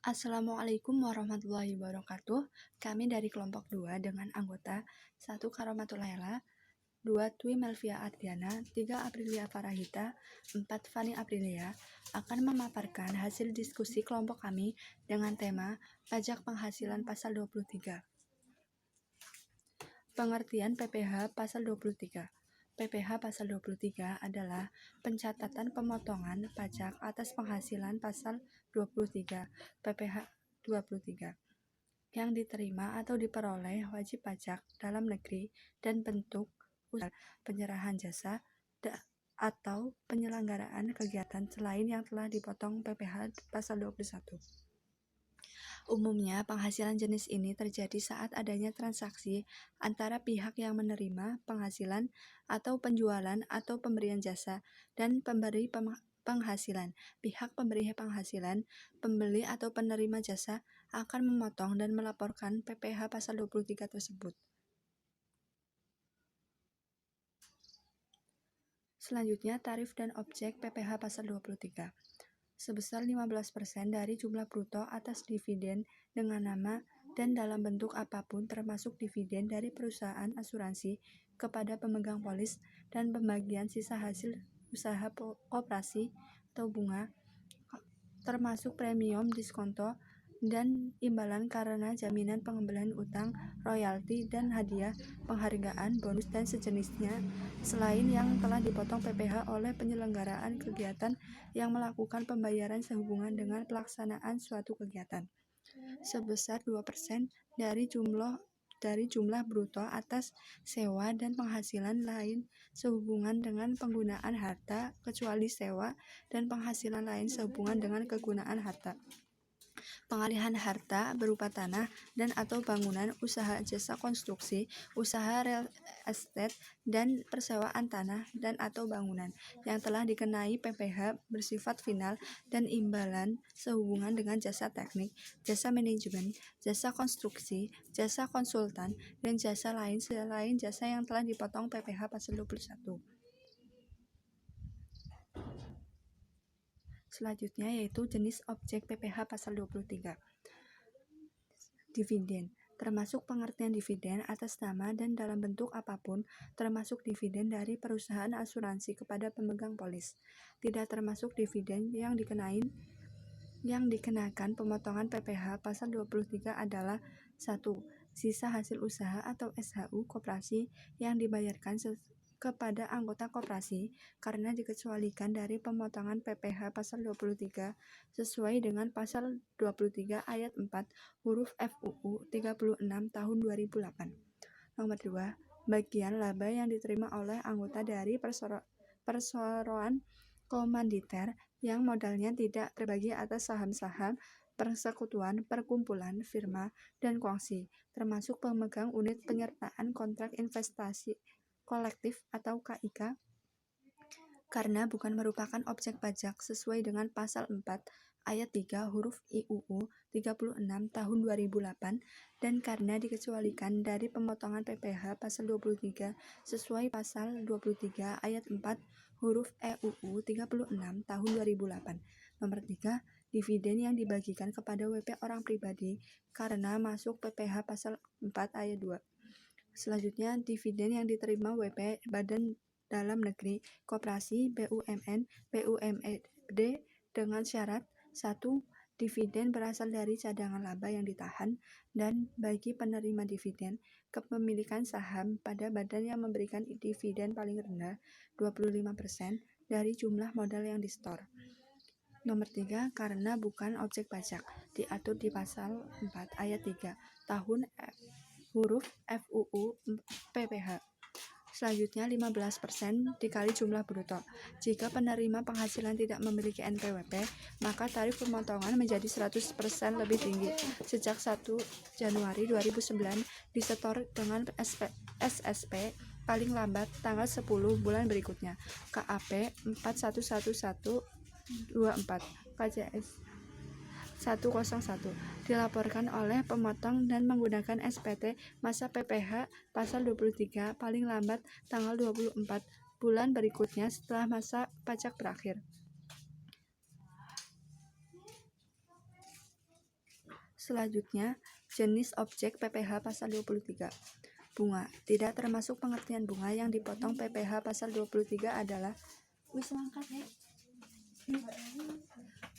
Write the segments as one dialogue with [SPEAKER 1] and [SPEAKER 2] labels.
[SPEAKER 1] Assalamualaikum warahmatullahi wabarakatuh. Kami dari kelompok 2 dengan anggota 1 Karomatul Laila, 2 Twi Melvia Ardiana, 3 Aprilia Farahita, 4 Fani Aprilia akan memaparkan hasil diskusi kelompok kami dengan tema Pajak Penghasilan Pasal 23. Pengertian PPh Pasal 23. PPh Pasal 23 adalah pencatatan pemotongan pajak atas penghasilan Pasal 23 PPh 23 yang diterima atau diperoleh wajib pajak dalam negeri dan bentuk usaha penyerahan jasa atau penyelenggaraan kegiatan selain yang telah dipotong PPh Pasal 21. Umumnya, penghasilan jenis ini terjadi saat adanya transaksi antara pihak yang menerima penghasilan atau penjualan atau pemberian jasa dan pemberi penghasilan. Pihak pemberi penghasilan, pembeli atau penerima jasa akan memotong dan melaporkan PPh Pasal 23 tersebut. Selanjutnya, tarif dan objek PPh Pasal 23. Sebesar 15% dari jumlah bruto atas dividen dengan nama dan dalam bentuk apapun termasuk dividen dari perusahaan asuransi kepada pemegang polis dan pembagian sisa hasil usaha koperasi atau bunga termasuk premium diskonto dan imbalan karena jaminan pengembalian utang, royalti, dan hadiah, penghargaan, bonus, dan sejenisnya, selain yang telah dipotong PPh oleh penyelenggaraan kegiatan yang melakukan pembayaran sehubungan dengan pelaksanaan suatu kegiatan, sebesar 2% dari jumlah bruto atas sewa dan penghasilan lain sehubungan dengan penggunaan harta, kecuali sewa dan penghasilan lain sehubungan dengan kegunaan harta. Pengalihan harta berupa tanah dan atau bangunan, usaha jasa konstruksi, usaha real estate, dan persewaan tanah dan atau bangunan yang telah dikenai PPh bersifat final dan imbalan sehubungan dengan jasa teknik, jasa manajemen, jasa konstruksi, jasa konsultan, dan jasa lain selain jasa yang telah dipotong PPh Pasal 21. Selanjutnya yaitu jenis objek PPh Pasal 23. Dividen, termasuk pengertian dividen atas nama dan dalam bentuk apapun, termasuk dividen dari perusahaan asuransi kepada pemegang polis. Tidak termasuk dividen yang dikenakan pemotongan PPh Pasal 23 adalah 1. Sisa hasil usaha atau SHU koperasi yang dibayarkan kepada anggota koperasi karena dikecualikan dari pemotongan PPh Pasal 23 sesuai dengan Pasal 23 Ayat 4 huruf FUU 36 tahun 2008. Nomor 2. Bagian laba yang diterima oleh anggota dari perseroan komanditer yang modalnya tidak terbagi atas saham-saham, persekutuan, perkumpulan, firma, dan kongsi, termasuk pemegang unit penyertaan kontrak investasi kolektif atau KIK, karena bukan merupakan objek pajak sesuai dengan Pasal 4 Ayat 3 huruf IUU 36 tahun 2008 dan karena dikecualikan dari pemotongan PPh Pasal 23 sesuai Pasal 23 Ayat 4 huruf EUU 36 tahun 2008. Nomor 3. Dividen yang dibagikan kepada WP orang pribadi karena masuk PPh Pasal 4 Ayat 2. Selanjutnya, dividen yang diterima WP Badan Dalam Negeri, Koperasi, BUMN, BUMD dengan syarat 1. Dividen berasal dari cadangan laba yang ditahan, dan bagi penerima dividen, kepemilikan saham pada badan yang memberikan dividen paling rendah 25% dari jumlah modal yang disetor. Nomor 3. Karena bukan objek pajak, diatur di Pasal 4 Ayat 3 tahun huruf FUU PPh. Selanjutnya 15% dikali jumlah bruto. Jika penerima penghasilan tidak memiliki NPWP, maka tarif pemotongan menjadi 100% lebih tinggi. Sejak 1 Januari 2009 disetor dengan SSP paling lambat tanggal 10 bulan berikutnya. KAP 411124 KJS 101 dilaporkan oleh pemotong dan menggunakan SPT masa PPh Pasal 23 paling lambat tanggal 24 bulan berikutnya setelah masa pajak berakhir. Selanjutnya, jenis objek PPh pasal 23. Bunga. Tidak termasuk pengertian bunga yang dipotong PPh pasal 23 adalah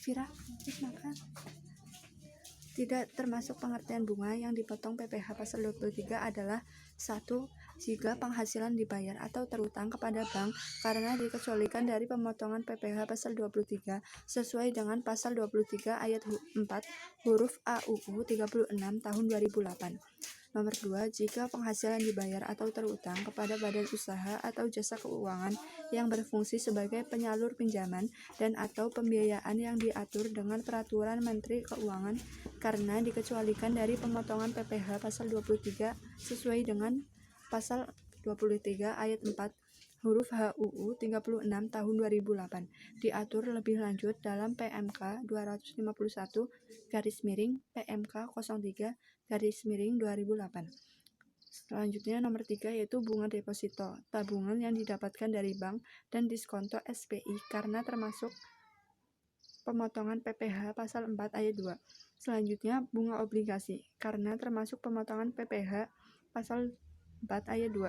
[SPEAKER 1] Vira, Tidak termasuk pengertian bunga yang dipotong PPh pasal 23 adalah 1. Jika penghasilan dibayar atau terutang kepada bank karena dikecualikan dari pemotongan PPh pasal 23 sesuai dengan pasal 23 ayat 4 huruf A UU 36 tahun 2008. Nomor 2, jika penghasilan dibayar atau terutang kepada badan usaha atau jasa keuangan yang berfungsi sebagai penyalur pinjaman dan atau pembiayaan yang diatur dengan peraturan Menteri Keuangan karena dikecualikan dari pemotongan PPh pasal 23 sesuai dengan pasal 23 ayat 4 huruf HUU 36 tahun 2008 diatur lebih lanjut dalam PMK 251 PMK 03 2008. Selanjutnya nomor 3 yaitu bunga deposito, tabungan yang didapatkan dari bank dan diskonto SPI karena termasuk pemotongan PPh pasal 4 ayat 2. Selanjutnya bunga obligasi karena termasuk pemotongan PPh pasal 4 ayat 2.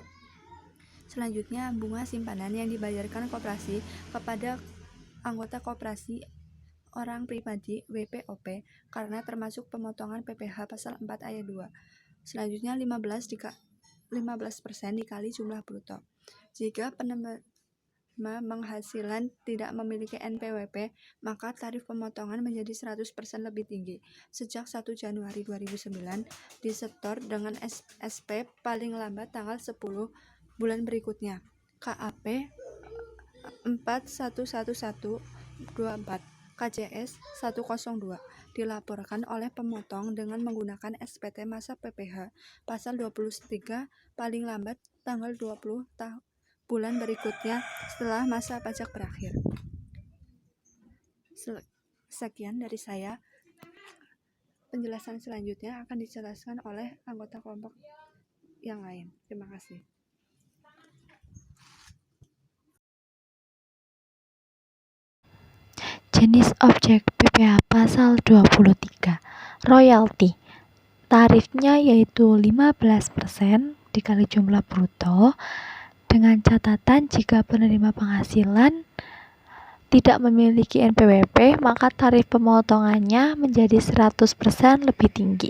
[SPEAKER 1] Selanjutnya bunga simpanan yang dibayarkan koperasi kepada anggota koperasi orang pribadi WPOP karena termasuk pemotongan PPh pasal 4 ayat 2. Selanjutnya 15% dikali jumlah bruto. Jika penerima penghasilan tidak memiliki NPWP, maka tarif pemotongan menjadi 100% lebih tinggi. Sejak 1 Januari 2009 disetor dengan SP paling lambat tanggal 10 bulan berikutnya. KAP 4111124 KJS 102 dilaporkan oleh pemotong dengan menggunakan SPT masa PPh pasal 23 paling lambat tanggal 20 bulan berikutnya setelah masa pajak berakhir. Sekian dari saya. Penjelasan selanjutnya akan dijelaskan oleh anggota kelompok yang lain. Terima kasih.
[SPEAKER 2] Jenis objek PPh pasal 23. Royalti. Tarifnya yaitu 15% dikali jumlah bruto dengan catatan jika penerima penghasilan tidak memiliki NPWP maka tarif pemotongannya menjadi 100% lebih tinggi.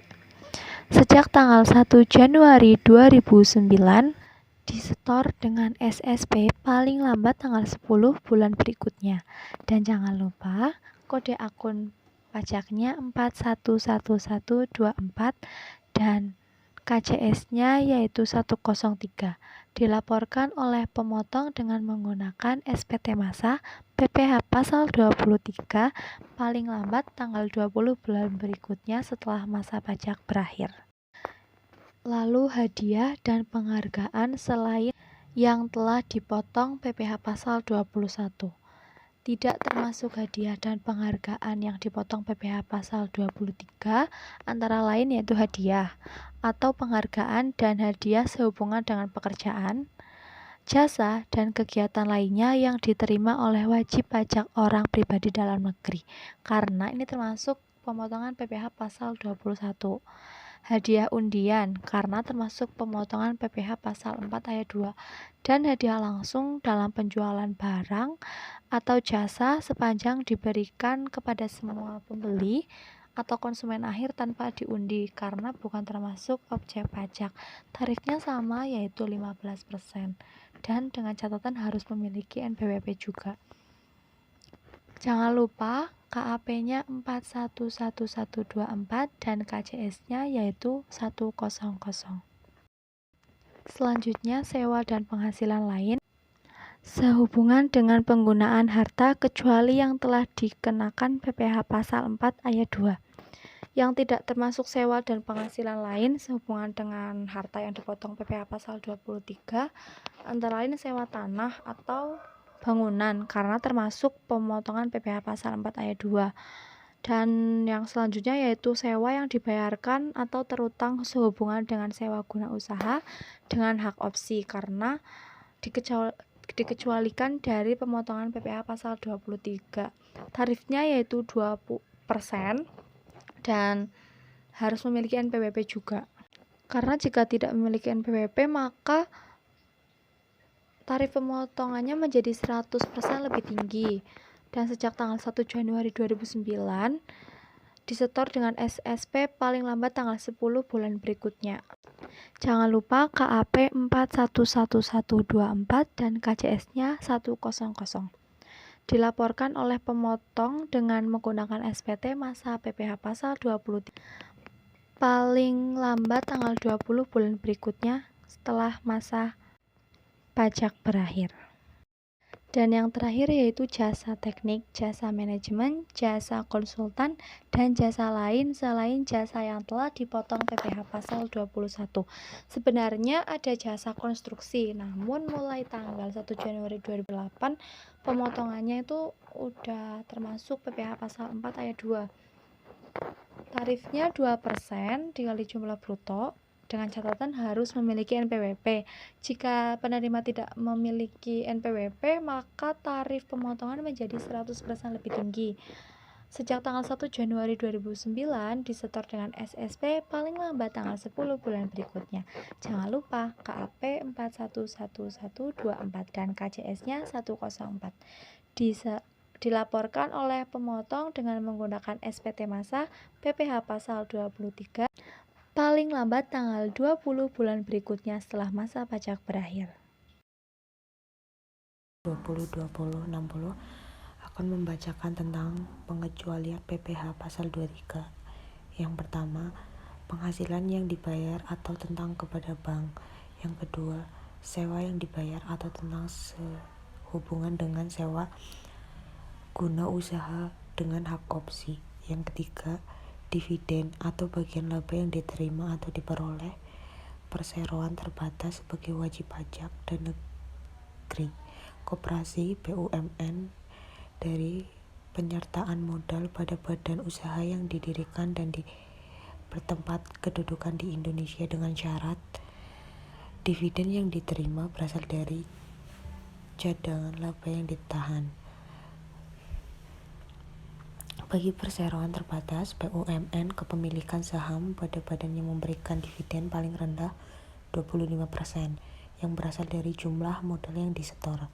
[SPEAKER 2] Sejak tanggal 1 Januari 2009 disetor dengan SSP paling lambat tanggal 10 bulan berikutnya. Dan jangan lupa kode akun pajaknya 411124 dan KJS-nya yaitu 103. Dilaporkan oleh pemotong dengan menggunakan SPT masa PPh pasal 23 paling lambat tanggal 20 bulan berikutnya setelah masa pajak berakhir. Lalu hadiah dan penghargaan selain yang telah dipotong PPh pasal 21. Tidak termasuk hadiah dan penghargaan yang dipotong PPh pasal 23 antara lain yaitu hadiah atau penghargaan dan hadiah sehubungan dengan pekerjaan, jasa, dan kegiatan lainnya yang diterima oleh wajib pajak orang pribadi dalam negeri karena ini termasuk pemotongan PPh pasal 21. Hadiah undian karena termasuk pemotongan PPh pasal 4 ayat 2 dan hadiah langsung dalam penjualan barang atau jasa sepanjang diberikan kepada semua pembeli atau konsumen akhir tanpa diundi karena bukan termasuk objek pajak. Tarifnya sama yaitu 15% dan dengan catatan harus memiliki NPWP juga. Jangan lupa KAP-nya 411124 dan KJS-nya yaitu 100. Selanjutnya sewa dan penghasilan lain sehubungan dengan penggunaan harta kecuali yang telah dikenakan PPh pasal 4 ayat 2. Yang tidak termasuk sewa dan penghasilan lain sehubungan dengan harta yang dipotong PPh pasal 23 antara lain sewa tanah atau bangunan karena termasuk pemotongan PPh pasal 4 ayat 2. Dan yang selanjutnya yaitu sewa yang dibayarkan atau terutang sehubungan dengan sewa guna usaha dengan hak opsi karena dikecualikan dari pemotongan PPh pasal 23. Tarifnya yaitu 20% dan harus memiliki NPWP juga. Karena jika tidak memiliki NPWP, maka tarif pemotongannya menjadi 100% lebih tinggi. Dan sejak tanggal 1 Januari 2009, disetor dengan SSP paling lambat tanggal 10 bulan berikutnya. Jangan lupa KAP 411124 dan KJS-nya 100. Dilaporkan oleh pemotong dengan menggunakan SPT masa PPh pasal 23. Paling lambat tanggal 20 bulan berikutnya setelah masa pajak berakhir. Dan yang terakhir yaitu jasa teknik, jasa manajemen, jasa konsultan, dan jasa lain selain jasa yang telah dipotong PPh pasal 21. Sebenarnya ada jasa konstruksi, namun mulai tanggal 1 Januari 2008 pemotongannya itu udah termasuk PPh pasal 4 ayat 2. Tarifnya 2% dikali jumlah bruto, dengan catatan harus memiliki NPWP. Jika penerima tidak memiliki NPWP, maka tarif pemotongan menjadi 100% lebih tinggi. Sejak tanggal 1 Januari 2009 disetor dengan SSP paling lambat tanggal 10 bulan berikutnya. Jangan lupa KAP 411124 dan KJS-nya 104. Dilaporkan oleh pemotong dengan menggunakan SPT masa PPh pasal 23 paling lambat tanggal 20 bulan berikutnya setelah masa pajak berakhir.
[SPEAKER 3] 2020-60 akan membacakan tentang pengecualian PPh pasal 23. Yang pertama, penghasilan yang dibayar atau tentang kepada bank. Yang kedua, sewa yang dibayar atau tentang sehubungan dengan sewa guna usaha dengan hak opsi. Yang ketiga, dividen atau bagian laba yang diterima atau diperoleh perseroan terbatas sebagai wajib pajak dan negeri, koperasi, BUMN dari penyertaan modal pada badan usaha yang didirikan dan bertempat kedudukan di Indonesia dengan syarat dividen yang diterima berasal dari cadangan laba yang ditahan. Bagi perseroan terbatas, BUMN kepemilikan saham pada badan yang memberikan dividen paling rendah 25% yang berasal dari jumlah modal yang disetor.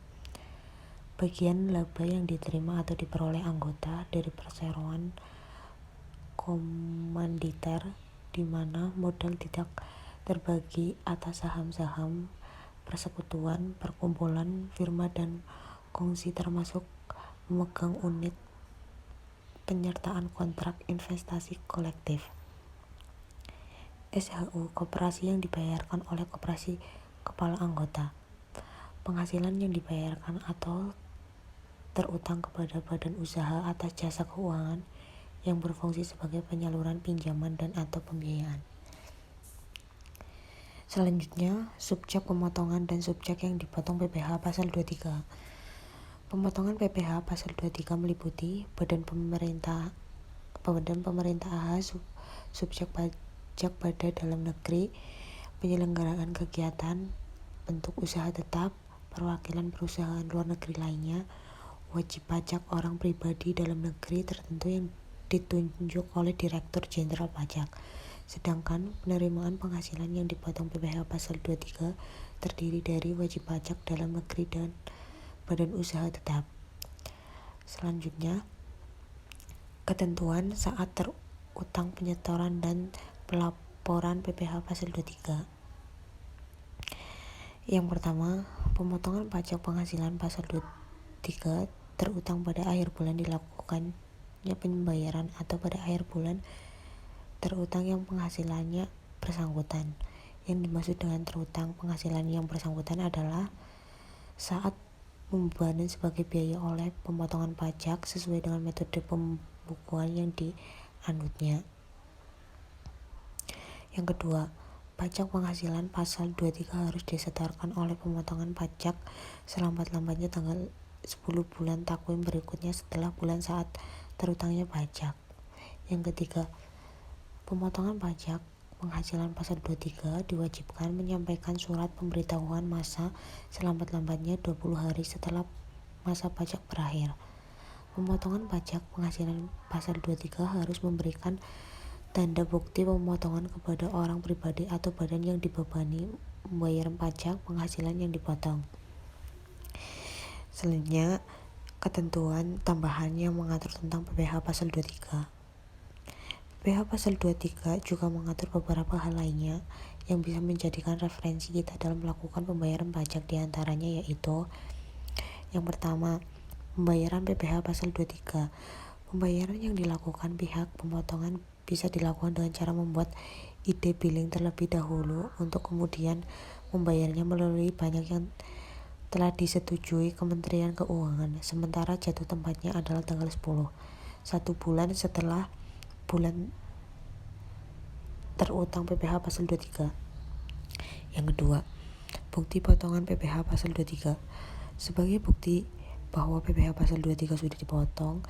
[SPEAKER 3] Bagian laba yang diterima atau diperoleh anggota dari perseroan komanditer di mana modal tidak terbagi atas saham-saham, persekutuan, perkumpulan, firma dan kongsi termasuk memegang unit penyertaan kontrak investasi kolektif. SHU, koperasi yang dibayarkan oleh koperasi kepala anggota. Penghasilan yang dibayarkan atau terutang kepada badan usaha atas jasa keuangan yang berfungsi sebagai penyaluran pinjaman dan atau pembiayaan. Selanjutnya, subjek pemotongan dan subjek yang dipotong PPh pasal 23. Pemotongan PPh pasal 23 meliputi badan pemerintah subjek pajak pada dalam negeri, penyelenggaraan kegiatan, bentuk usaha tetap, perwakilan perusahaan luar negeri lainnya, wajib pajak orang pribadi dalam negeri tertentu yang ditunjuk oleh Direktur Jenderal Pajak. Sedangkan penerimaan penghasilan yang dipotong PPh pasal 23 terdiri dari wajib pajak dalam negeri dan badan usaha tetap. Selanjutnya, ketentuan saat terutang penyetoran dan pelaporan PPh pasal 23. Yang pertama, pemotongan pajak penghasilan pasal 23 terutang pada akhir bulan dilakukannya pembayaran atau pada akhir bulan terutang yang penghasilannya bersangkutan. Yang dimaksud dengan terutang penghasilan yang bersangkutan adalah saat pembebanan sebagai biaya oleh pemotongan pajak sesuai dengan metode pembukuan yang dianutnya. Yang kedua, pajak penghasilan pasal 23 harus disetorkan oleh pemotongan pajak selambat-lambatnya tanggal 10 bulan takwim berikutnya setelah bulan saat terutangnya pajak. Yang ketiga, pemotongan pajak penghasilan pasal 23 diwajibkan menyampaikan surat pemberitahuan masa selambat-lambatnya 20 hari setelah masa pajak berakhir. Pemotongan pajak penghasilan pasal 23 harus memberikan tanda bukti pemotongan kepada orang pribadi atau badan yang dibebani membayar pajak penghasilan yang dipotong. Selanjutnya, ketentuan tambahan yang mengatur tentang PPh pasal 23. PPh pasal 23 juga mengatur beberapa hal lainnya yang bisa menjadikan referensi kita dalam melakukan pembayaran pajak, diantaranya yaitu yang pertama, pembayaran PPh pasal 23. Pembayaran yang dilakukan pihak pemotongan bisa dilakukan dengan cara membuat ide billing terlebih dahulu untuk kemudian membayarnya melalui bank yang telah disetujui Kementerian Keuangan, sementara jatuh tempatnya adalah tanggal 10, 1 bulan setelah bulan terutang PPh pasal 23. Yang kedua, bukti potongan PPh pasal 23. Sebagai bukti bahwa PPh pasal 23 sudah dipotong,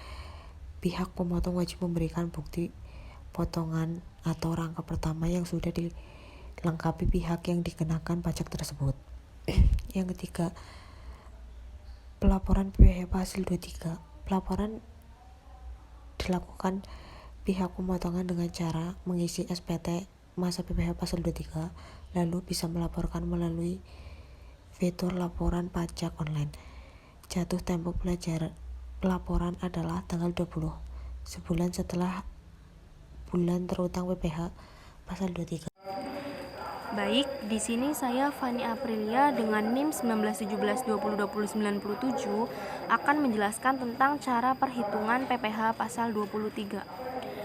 [SPEAKER 3] pihak pemotong wajib memberikan bukti potongan atau rangkap pertama yang sudah dilengkapi pihak yang dikenakan pajak tersebut. Yang ketiga, pelaporan PPh pasal 23. Pelaporan dilakukan pihak pemotongan dengan cara mengisi SPT masa PPh pasal 23, lalu bisa melaporkan melalui fitur laporan pajak online. Jatuh tempo pelaporan adalah tanggal 20, sebulan setelah bulan terutang PPh pasal 23.
[SPEAKER 1] Baik, di sini saya Fani Aprilia dengan NIM 1917202097 akan menjelaskan tentang cara perhitungan PPh pasal 23.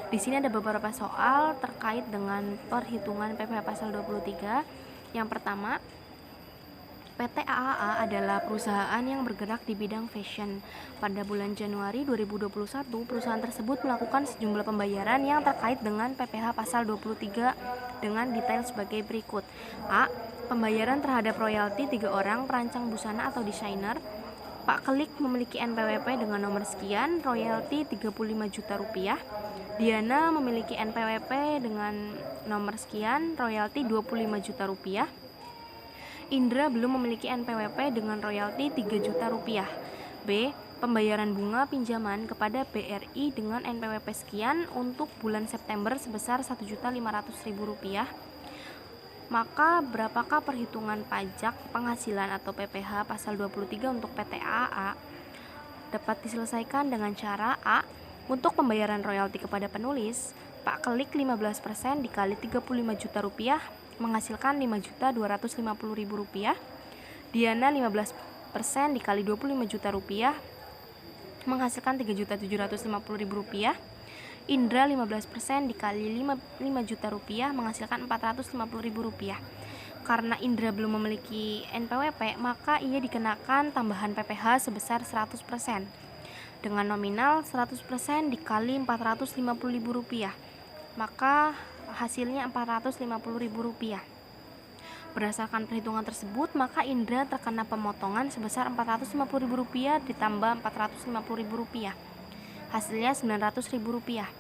[SPEAKER 1] Di sini ada beberapa soal terkait dengan perhitungan PPh pasal 23. Yang pertama, PT AAA adalah perusahaan yang bergerak di bidang fashion. Pada bulan Januari 2021, perusahaan tersebut melakukan sejumlah pembayaran yang terkait dengan PPh pasal 23 dengan detail sebagai berikut. A. Pembayaran terhadap royalti 3 orang perancang busana atau desainer. Pak Kelik memiliki NPWP dengan nomor sekian, royalti 35 juta rupiah. Diana memiliki NPWP dengan nomor sekian, royalti 25 juta rupiah. Indra belum memiliki NPWP dengan royalti 3 juta rupiah. B. Pembayaran bunga pinjaman kepada BRI dengan NPWP sekian untuk bulan September sebesar 1.500.000 rupiah. Maka berapakah perhitungan pajak penghasilan atau PPh pasal 23 untuk PT AAA? Dapat diselesaikan dengan cara A. Untuk pembayaran royalti kepada penulis, Pak Kelik 15% dikali 35 juta rupiah menghasilkan 5.250.000 rupiah. Diana 15% dikali 25 juta rupiah menghasilkan 3.750.000 rupiah. Indra 15% dikali 5 juta rupiah menghasilkan 450.000 rupiah. Karena Indra belum memiliki NPWP, maka ia dikenakan tambahan PPh sebesar 100% dengan nominal 100% dikali 450.000 rupiah, maka hasilnya 450.000 rupiah. Berdasarkan perhitungan tersebut, maka Indra terkena pemotongan sebesar 450.000 rupiah ditambah 450.000 rupiah, hasilnya 900.000 rupiah.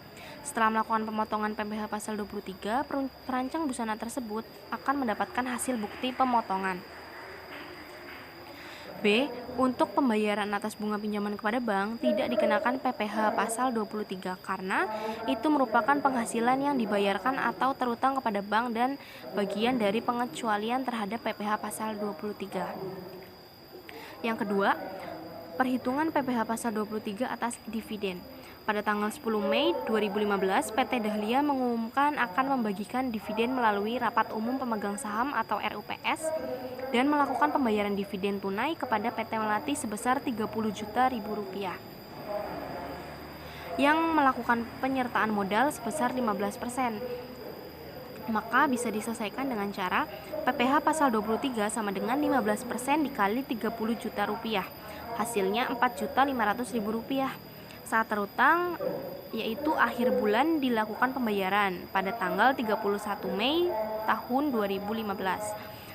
[SPEAKER 1] Setelah melakukan pemotongan PPh pasal 23, perancang busana tersebut akan mendapatkan hasil bukti pemotongan. B. Untuk pembayaran atas bunga pinjaman kepada bank tidak dikenakan PPh pasal 23 karena itu merupakan penghasilan yang dibayarkan atau terutang kepada bank dan bagian dari pengecualian terhadap PPh pasal 23. Yang kedua, perhitungan PPh pasal 23 atas dividen. Pada tanggal 10 Mei 2015, PT Dahlia mengumumkan akan membagikan dividen melalui Rapat Umum Pemegang Saham atau RUPS dan melakukan pembayaran dividen tunai kepada PT Melati sebesar 30 juta rupiah yang melakukan penyertaan modal sebesar 15%. Maka bisa diselesaikan dengan cara PPh pasal 23 sama dengan 15% dikali 30 juta rupiah, hasilnya 4.500.000 rupiah. Saat terutang yaitu akhir bulan dilakukan pembayaran pada tanggal 31 Mei tahun 2015.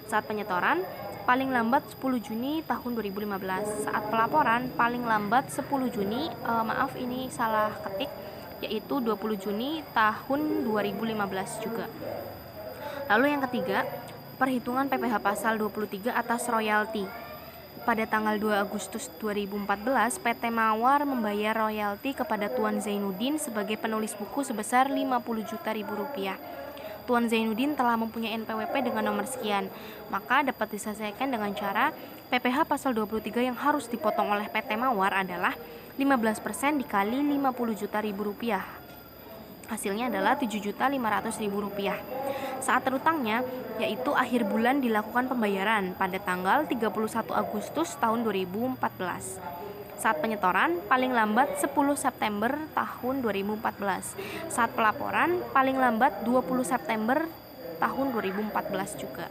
[SPEAKER 1] Saat penyetoran paling lambat 10 Juni tahun 2015. Saat pelaporan paling lambat 10 Juni, ini salah ketik, yaitu 20 Juni tahun 2015 juga. Lalu yang ketiga, perhitungan PPh pasal 23 atas royalti.
[SPEAKER 4] pada tanggal 2 Agustus 2014, PT Mawar membayar royalti kepada Tuan Zainuddin sebagai penulis buku sebesar 50 juta ribu rupiah. Tuan Zainuddin telah mempunyai NPWP dengan nomor sekian, maka dapat diselesaikan dengan cara PPh pasal 23 yang harus dipotong oleh PT Mawar adalah 15% dikali 50 juta ribu rupiah. Hasilnya adalah 7.500.000 rupiah. Saat terutangnya, yaitu akhir bulan dilakukan pembayaran pada tanggal 31 Agustus tahun 2014. Saat penyetoran paling lambat 10 September tahun 2014. Saat pelaporan paling lambat 20 September tahun 2014 juga.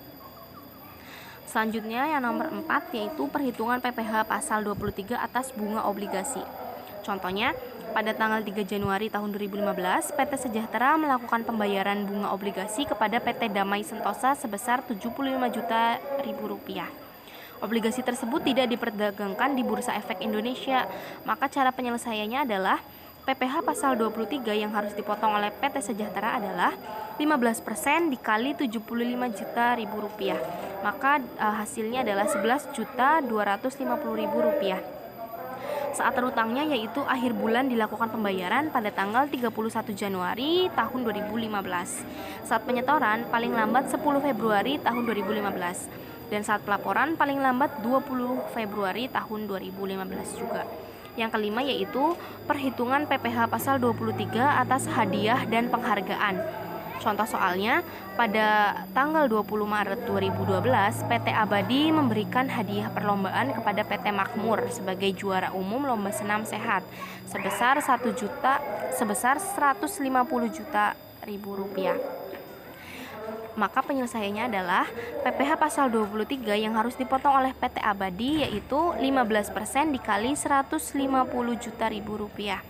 [SPEAKER 4] Selanjutnya yang nomor 4 yaitu perhitungan PPh pasal 23 atas bunga obligasi. Contohnya, pada tanggal 3 Januari tahun 2015, PT Sejahtera melakukan pembayaran bunga obligasi kepada PT Damai Sentosa sebesar 75 juta ribu rupiah. Obligasi tersebut tidak diperdagangkan di Bursa Efek Indonesia, maka cara penyelesaiannya adalah PPh pasal 23 yang harus dipotong oleh PT Sejahtera adalah 15% dikali 75 juta ribu rupiah, maka hasilnya adalah 11.250.000 rupiah. Saat terutangnya yaitu akhir bulan dilakukan pembayaran pada tanggal 31 Januari tahun 2015. Saat penyetoran paling lambat 10 Februari tahun 2015. Dan saat pelaporan paling lambat 20 Februari tahun 2015 juga. Yang kelima yaitu perhitungan PPh pasal 23 atas hadiah dan penghargaan. Contoh soalnya, pada tanggal 20 Maret 2012, PT Abadi memberikan hadiah perlombaan kepada PT Makmur sebagai juara umum lomba senam sehat sebesar 150 juta ribu rupiah. Maka penyelesaiannya adalah PPh pasal 23 yang harus dipotong oleh PT Abadi yaitu 15% dikali 150 juta ribu rupiah,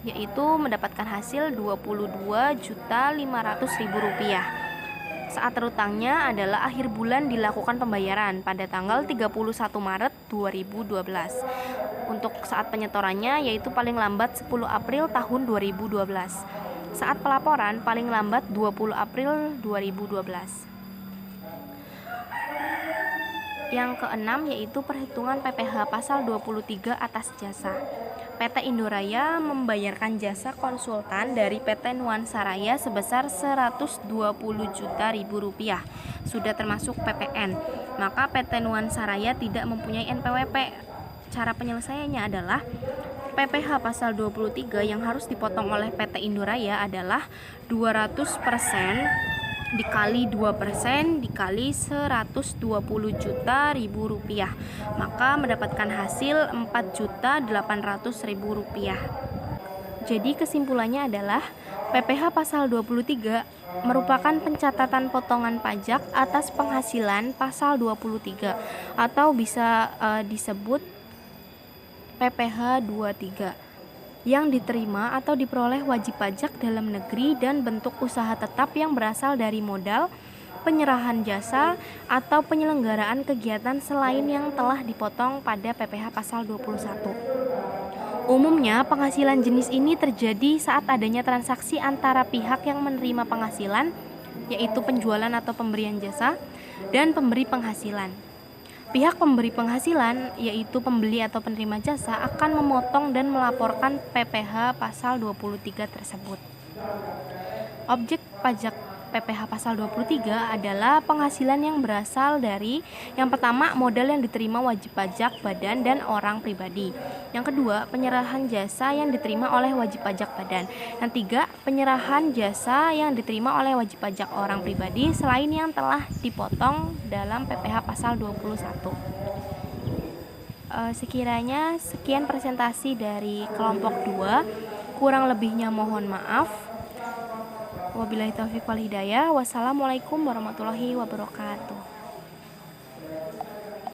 [SPEAKER 4] yaitu mendapatkan hasil 22.500.000 rupiah. Saat terutangnya adalah akhir bulan dilakukan pembayaran pada tanggal 31 Maret 2012. Untuk saat penyetorannya yaitu paling lambat 10 April tahun 2012. Saat pelaporan paling lambat 20 April 2012. Yang keenam yaitu perhitungan PPh pasal 23 atas jasa. PT Indoraya membayarkan jasa konsultan dari PT Nuansaraya sebesar 120 juta ribu rupiah, sudah termasuk PPN. Maka PT Nuansaraya tidak mempunyai NPWP. Cara penyelesaiannya adalah PPh pasal 23 yang harus dipotong oleh PT Indoraya adalah 200% dikali 2% dikali 120 juta ribu rupiah, maka mendapatkan hasil 4.800.000 rupiah. Jadi kesimpulannya adalah PPh pasal 23 merupakan pencatatan potongan pajak atas penghasilan pasal 23 atau bisa disebut PPh 23 yang diterima atau diperoleh wajib pajak dalam negeri dan bentuk usaha tetap yang berasal dari modal, penyerahan jasa, atau penyelenggaraan kegiatan selain yang telah dipotong pada PPh pasal 21. Umumnya, penghasilan jenis ini terjadi saat adanya transaksi antara pihak yang menerima penghasilan, yaitu penjualan atau pemberian jasa, dan pemberi penghasilan. Pihak pemberi penghasilan, yaitu pembeli atau penerima jasa, akan memotong dan melaporkan PPh pasal 23 tersebut. Objek pajak PPh pasal 23 adalah penghasilan yang berasal dari yang pertama, modal yang diterima wajib pajak badan dan orang pribadi. Yang kedua, penyerahan jasa yang diterima oleh wajib pajak badan. Yang tiga, penyerahan jasa yang diterima oleh wajib pajak orang pribadi selain yang telah dipotong dalam PPh pasal 21. Sekiranya sekian presentasi dari kelompok 2. Kurang lebihnya mohon maaf. Wabillahi taufiq wal hidayah. Wassalamualaikum warahmatullahi wabarakatuh.